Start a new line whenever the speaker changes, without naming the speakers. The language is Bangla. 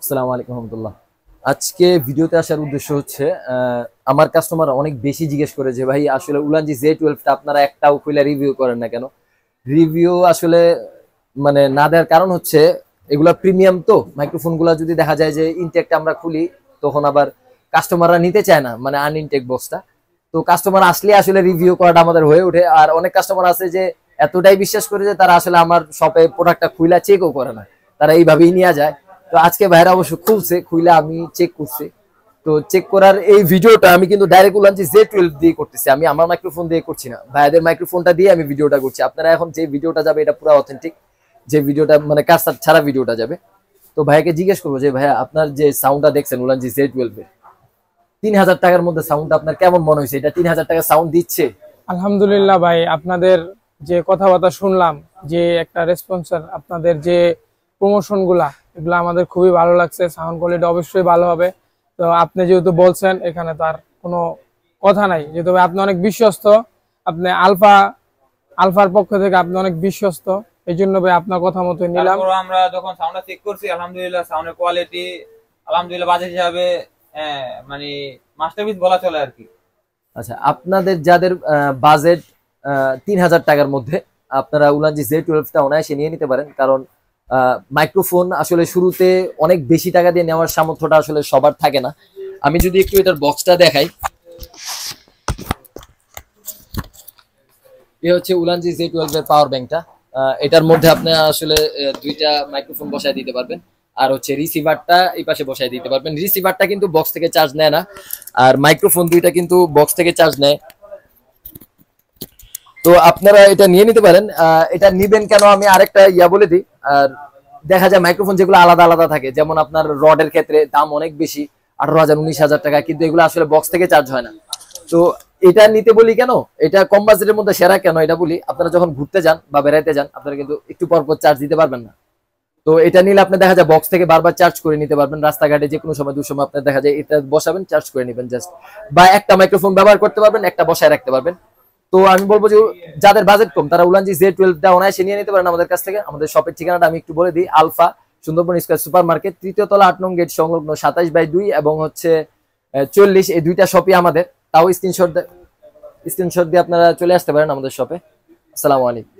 আসসালামু আলাইকুম রহমতুল্লাহ। আজকে ভিডিওতে আসার উদ্দেশ্য হচ্ছে আমার কাস্টমার অনেক বেশি জিজ্ঞেস করে যে ভাই আসলে উলানজি Z12টা আপনারা একটাও খুলে রিভিউ করেন না কেন। রিভিউ আসলে মানে না দেওয়ার কারণ হচ্ছে এগুলা প্রিমিয়াম, তো মাইক্রোফোনগুলো যদি দেখা যায় যে ইনটেকটা আমরা খুলি তখন আবার কাস্টমাররা নিতে চায় না, মানে আনইনটেক বক্সটা। তো কাস্টমার আসলে আসলে রিভিউ করাটা আমাদের হয়ে ওঠে। আর অনেক কাস্টমার আছে যে এতটাই বিশ্বাস করে যে তারা আসলে আমার শপে প্রোডাক্টটা খুইলা চেকও করে না, তারা এইভাবেই নিয়ে যায়। তো আজকে ভাইরা অবশ্য খুলছে, খুইলা আমি চেক করছি। তো চেক করার এই ভিডিওটা আমি কিন্তু ডাইরেক্ট উলানজি Z12 দিয়ে করতেছি, আমি আমার মাইক্রোফোন দিয়ে করছি না, ভাইদের মাইক্রোফোনটা দিয়ে আমি ভিডিওটা করছি। আপনারা এখন যে ভিডিওটা যাবে এটা পুরো অথেন্টিক, যে ভিডিওটা মানে কারসার ছাড়া ভিডিওটা যাবে। তো ভাইকে জিজ্ঞেস করবো যে ভাইয়া আপনার যে সাউন্ডটা দেখছেন উলানজি Z12 এর 3000 টাকার মধ্যে সাউন্ড আপনার কেমন মনে হয়েছে? এটা 3000 টাকা সাউন্ড দিচ্ছে?
আলহামদুলিল্লাহ ভাই, আপনাদের যে কথাবার্তা শুনলাম, যে একটা রেসপন্সার, আপনাদের যে প্রমোশন গুলা, এগুলো আমাদের খুবই ভালো লাগছে। সাউন্ড কোয়ালিটি অবশ্যই ভালো হবে। তো আপনি যেহেতু বলছেন, এখানে তো আর কোনো কথা নাই, যেহেতু ভাই আপনি অনেক বিশ্বস্ত। আপনি আলফার পক্ষ থেকে আপনি অনেক বিশ্বস্ত, এই জন্য ভাই আপনার কথা মতো নিলাম।
তারপর আমরা যখন সাউন্ডটা চেক করছি, আলহামদুলিল্লাহ সাউন্ডের কোয়ালিটি আলহামদুলিল্লাহ বাজেট হিসাবে মানে মাস্টারপিস বলা চলে আর কি।
আচ্ছা, আপনাদের যাদের বাজেট 3000 টাকার মধ্যে, আপনারা উলানজি Z12টা অনায়াসে নিয়ে নিতে পারেন। কারণ মাইক্রোফোন আসলে শুরুতে অনেক বেশি টাকা দিয়ে নেওয়ার সামর্থ্যটা আসলে সবার থাকে না। আমি যদি একটু এটার বক্সটা দেখাই, এ হচ্ছে উলানজি Z12 এর পাওয়ার ব্যাংকটা। এটার মধ্যে আপনি আসলে দুইটা মাইক্রোফোন বসায় দিতে পারবেন, আর হচ্ছে রিসিভারটা এই পাশে বসায় দিতে পারবেন। রিসিভারটা কিন্তু বক্স থেকে চার্জ নেয় না, আর মাইক্রোফোন দুইটা কিন্তু বক্স থেকে চার্জ নেয়। তো আপনারা এটা নিয়ে নিতে পারেন। এটা নিবেন কেন আমি আরেকটা বলে দিই। আর দেখা যায় মাইক্রোফোন যেগুলো আলাদা আলাদা থাকে, যেমন আপনার রডের ক্ষেত্রে দাম অনেক বেশি, 18,000 19,000 টাকা, কিন্তু এগুলো আসলে বক্স থেকে চার্জ হয় না। তো এটা নিতে বলি কেন, এটা কম বাজেটের মধ্যে সেরা কেন এটা বলি। আপনারা যখন ঘুরতে যান বা বেড়াইতে যান, আপনারা কিন্তু একটু পর পর চার্জ দিতে পারবেন না। তো এটা নিলে আপনি দেখা যায় বক্স থেকে বারবার চার্জ করে নিতে পারবেন। রাস্তাঘাটে যে কোনো সময় দুসময় আপনার দেখা যায় এটা বসাবেন, চার্জ করে নেবেন জাস্ট, বা একটা মাইক্রোফোন ব্যবহার করতে পারবেন, একটা বসায় রাখতে পারবেন। তো আমি বলবো যে যাদের বাজেট কম তারা উলানজি Z12টা অনায়াসে নিয়ে নিতে পারেন আমাদের কাছ থেকে। আমাদের শপের ঠিকানাটা আমি একটু বলে দিই, Alpha Sundarban square supermarket, 3য় তলা 8 নং গেট সংলগ্ন 27/2 এবং হচ্ছে 40, এই দুইটা শপই আমাদের। তাও স্ক্রিনশট দিয়ে আপনারা চলে আসতে পারেন আমাদের শপে। আসসালামু আলাইকুম।